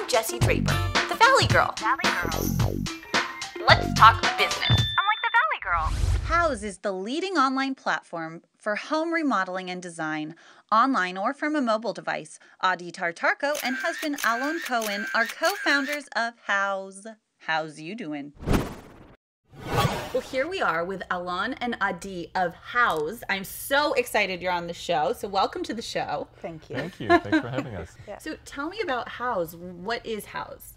I'm Jessie Draper, the Valley Girl. Let's talk business. I'm like the Valley Girl. Houzz is the leading online platform for home remodeling and design, online or from a mobile device. Tatarko and husband Alon Cohen are co-founders of Houzz. How's you doing? Well, here we are with Alon and Adi of Houzz. I'm so excited you're on the show. So welcome to the show. Thank you. Thank you. Thanks for having us. Yeah. So tell me about Houzz. What is Houzz?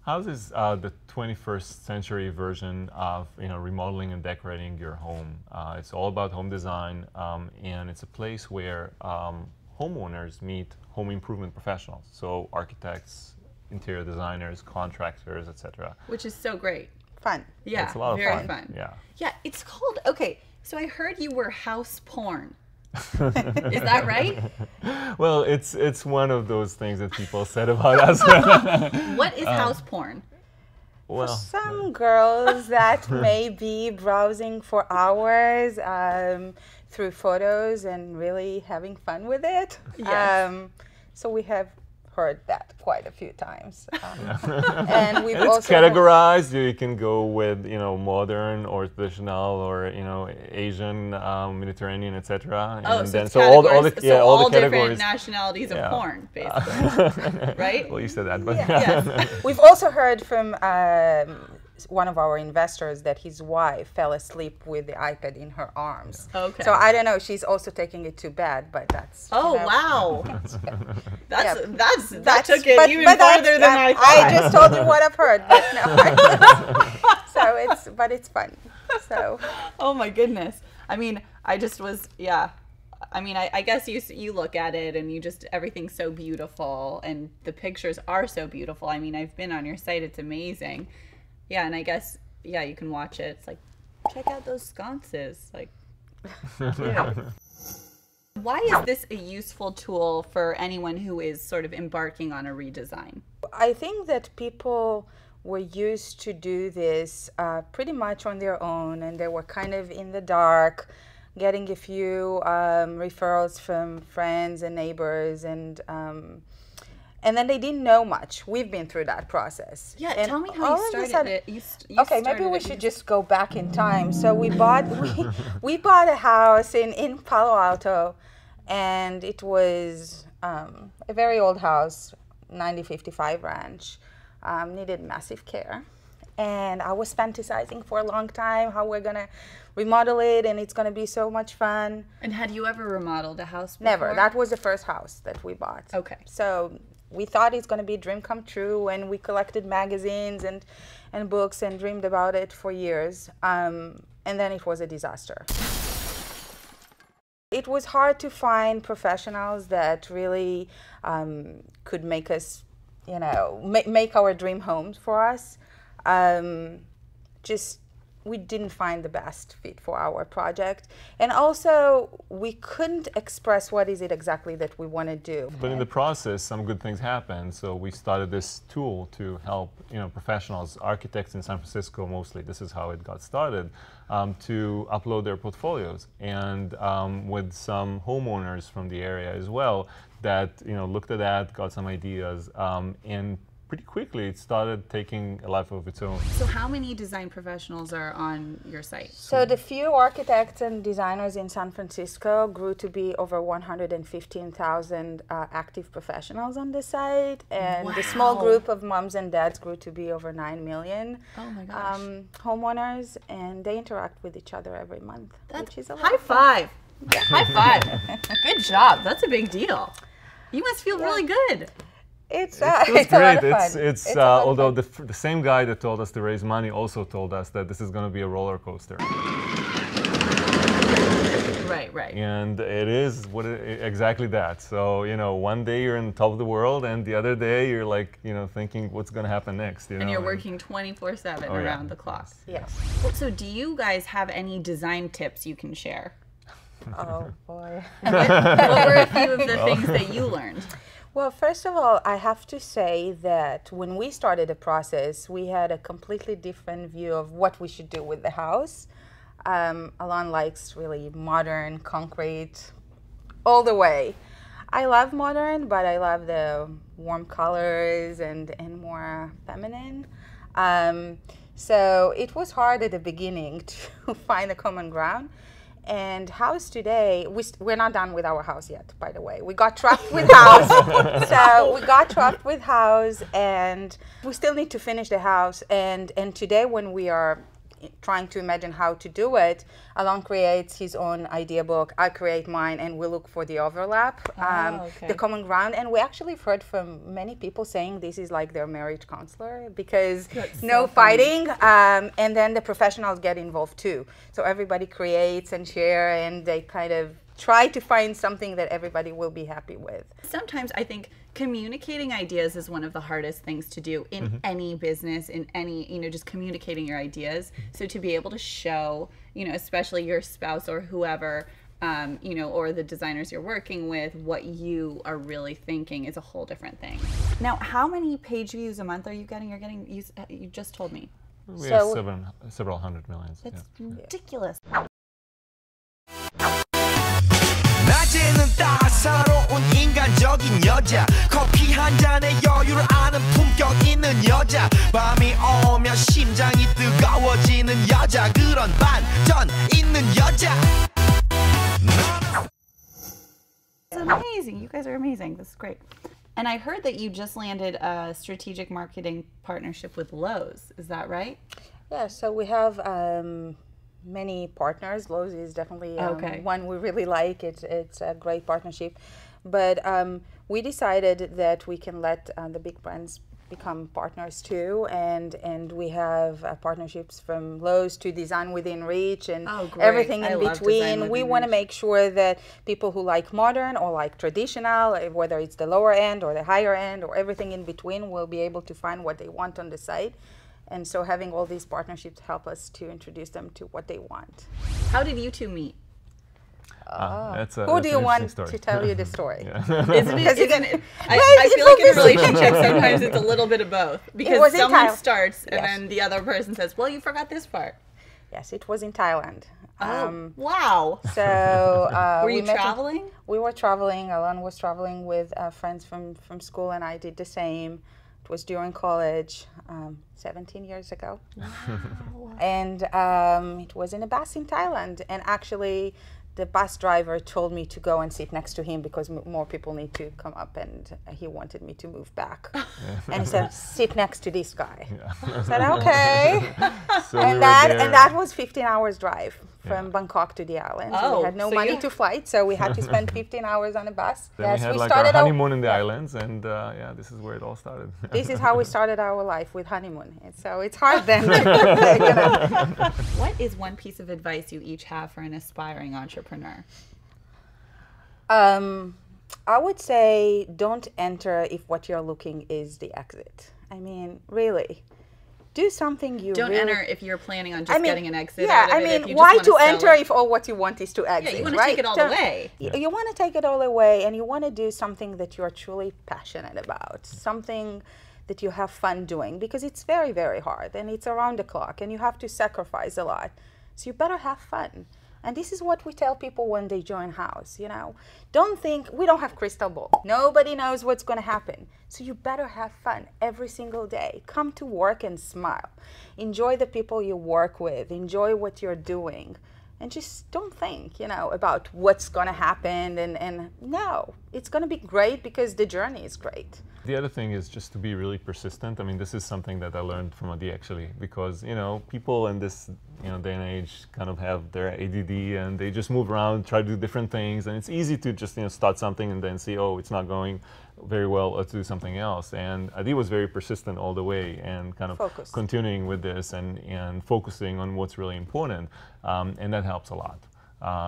Houzz is the 21st century version of remodeling and decorating your home. It's all about home design, and it's a place where homeowners meet home improvement professionals. So architects, interior designers, contractors, etc. Which is so great. Fun. Yeah, It's a lot of very fun. Yeah. Yeah, it's called, okay, so I heard you were house porn. Is that right? Well, it's one of those things that people said about us. What is house porn? Well, Some girls that may be browsing for hours through photos and really having fun with it. Yes. So we have heard that quite a few times. And we've it's also categorized. You can go with modern or traditional or Asian, Mediterranean, etc. Oh, And so then it's so all the all different categories. nationalities of Yeah. porn, basically, right? Well, you said that, but Yes. We've also heard from one of our investors that his wife fell asleep with the iPad in her arms. Okay. So I don't know, she's also taking it too bad, but that's... Oh, you know, wow. Yeah. That took it even but farther than I thought. I just told you what I've heard, but no. But it's fun. So Oh my goodness. I mean, I just was, yeah. I mean, I guess you look at it and everything's so beautiful and the pictures are so beautiful. I mean, I've been on your site. It's amazing. Yeah, and I guess, yeah, you can watch it. It's like, check out those sconces. Like, yeah. Why is this a useful tool for anyone who is sort of embarking on a redesign? I think that people were used to do this pretty much on their own, and they were kind of in the dark, getting a few referrals from friends and neighbors, and then they didn't know much. We've been through that process. Yeah, and tell me how you started it. Okay, maybe we should just go back in time. So we bought we bought a house in Palo Alto, and it was a very old house, 9055 ranch, needed massive care. And I was fantasizing for a long time how we're gonna remodel it, and it's gonna be so much fun. And had you ever remodeled a house before? Never. That was the first house that we bought. Okay. So we thought it's going to be a dream come true, and we collected magazines and books and dreamed about it for years. And then it was a disaster. It was hard to find professionals that really could make us, make our dream homes for us. We didn't find the best fit for our project. And also, we couldn't express what is it exactly that we want to do. But in the process, some good things happened. So we started this tool to help professionals, architects in San Francisco mostly. This is how it got started, to upload their portfolios, and with some homeowners from the area as well that looked at that, got some ideas, and pretty quickly it started taking a life of its own. So how many design professionals are on your site? So the few architects and designers in San Francisco grew to be over 115,000 active professionals on the site, and the small group of moms and dads grew to be over 9 million homeowners, and they interact with each other every month, which is a lot. High five. Yeah. High five. Good job. That's a big deal. You must feel really good. It's great. a lot of fun. It's although the same guy that told us to raise money also told us that this is going to be a roller coaster. Right. And it is exactly that. So one day you're in the top of the world, and the other day you're like thinking what's going to happen next. And you're working 24/7 around the clock. Yes. Well, so do you guys have any design tips you can share? Oh boy. What were a few of the things that you learned? Well, first of all, I have to say that when we started the process, we had a completely different view of what we should do with the house. Alon likes really modern, concrete, all the way. I love modern, but I love the warm colors and more feminine. So it was hard at the beginning to find a common ground. And Houzz today, we're not done with our house yet, by the way. We got trapped with Houzz. So we got trapped with Houzz, and we still need to finish the house. And today, when we are trying to imagine how to do it, Alon creates his own idea book, I create mine, and we look for the overlap, the common ground. And we actually have heard from many people saying this is like their marriage counselor, because no fighting, and then the professionals get involved too. So everybody creates and share, and they kind of try to find something that everybody will be happy with. Sometimes I think communicating ideas is one of the hardest things to do in any business, in any, you know, just communicating your ideas. So to be able to show, you know, especially your spouse or whoever, you know, or the designers you're working with, what you are really thinking is a whole different thing. Now, how many page views a month are you getting? You just told me. We have several hundred millions. That's ridiculous. 낮에는 따사로운 인간적인 여자 커피 한 잔에 여유를 아는 품격 있는 여자 밤이 오면 심장이 뜨거워지는 여자 그런 반전 있는 여자 It's amazing. You guys are amazing. This is great. And I heard that you just landed a strategic marketing partnership with Lowe's. Is that right? Yeah, so we have many partners. Lowe's is definitely one we really like. It's a great partnership. But we decided that we can let the big brands become partners too, and we have partnerships from Lowe's to Design Within Reach and everything in between. We want to make sure that people who like modern or like traditional, whether it's the lower end or the higher end or everything in between, will be able to find what they want on the site. And so having all these partnerships help us to introduce them to what they want. How did you two meet? Who do you want to tell you the story? Isn't it? I feel like in a relationship sometimes it's a little bit of both. Because someone starts and then the other person says, well, you forgot this part. Yes, it was in Thailand. Wow. So were you traveling? We were traveling. Alon was traveling with friends from school, and I did the same. It was during college, 17 years ago. Wow. And it was in a bus in Thailand. And actually, the bus driver told me to go and sit next to him because more people need to come up, and he wanted me to move back. And he said, sit next to this guy. I said, okay. So and that was 15 hours drive from Bangkok to the islands. We had no money to flight, so we had to spend 15 hours on a bus. Then we had like our honeymoon in the islands, and this is where it all started. This is how we started our life, with honeymoon. And so it's hard then. What is one piece of advice you each have for an aspiring entrepreneur? I would say don't enter if what you're looking is the exit. I mean, really. Do something you don't enter if you're planning on just getting an exit. Yeah, I mean, why to enter if all what you want is to exit? Yeah, you want to take it all away. You want to take it all away, and you want to do something that you're truly passionate about, something that you have fun doing, because it's very, very hard, and it's around the clock, and you have to sacrifice a lot. So you better have fun. And this is what we tell people when they join Houzz, you know. Don't think, we don't have crystal ball. Nobody knows what's going to happen. So you better have fun every single day. Come to work and smile. Enjoy the people you work with. Enjoy what you're doing. And just don't think, you know, about what's going to happen. And no, it's going to be great because the journey is great. The other thing is just to be really persistent. I mean, this is something that I learned from Adi actually, because, you know, people in this, you know, day and age kind of have their ADD and they just move around, try to do different things, and it's easy to just, you know, start something and then see, oh, it's not going very well, let's do something else. And Adi was very persistent all the way and kind of continuing with this and focusing on what's really important, and that helps a lot.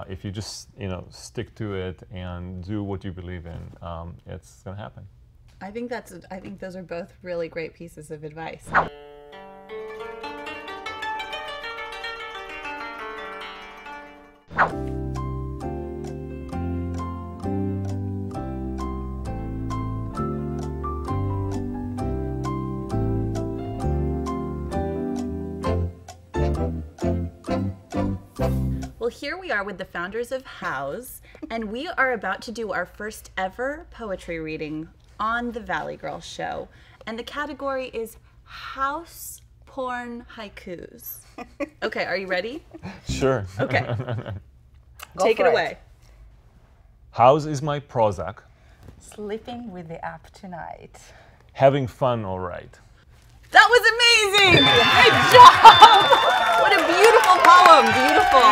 If you just, you know, stick to it and do what you believe in, it's going to happen. I think those are both really great pieces of advice. Well, here we are with the founders of Houzz, And we are about to do our first ever poetry reading on the Valley Girl Show. And the category is house porn haikus. Okay, are you ready? Sure. Okay. Go Take it for away. Houzz is my Prozac. Sleeping with the app tonight. Having fun, all right. That was amazing! Great job! What a beautiful poem. Beautiful.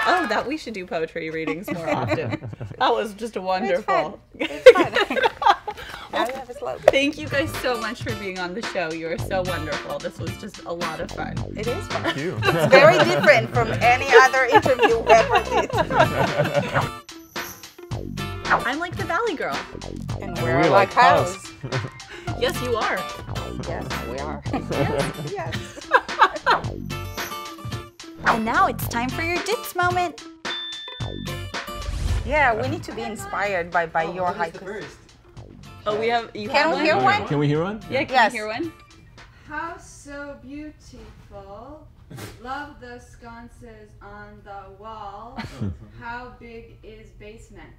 Oh, that we should do poetry readings more often. That was just wonderful. It's fun. Now you have a slope. Thank you guys so much for being on the show. You are so wonderful. This was just a lot of fun. It is fun. Thank you. It's very different from any other interview we ever did. I'm like the Valley Girl. And We're we're like Houzz. Houzz. Yes, you are. Yes, we are. Yes. And now it's time for your Ditz moment. Yeah, we need to be inspired by your haikus. Oh, we have. You Can have we hear one? Can we hear one? Yeah, can Yes. you hear one? House so beautiful. Love the sconces on the wall. How big is basement?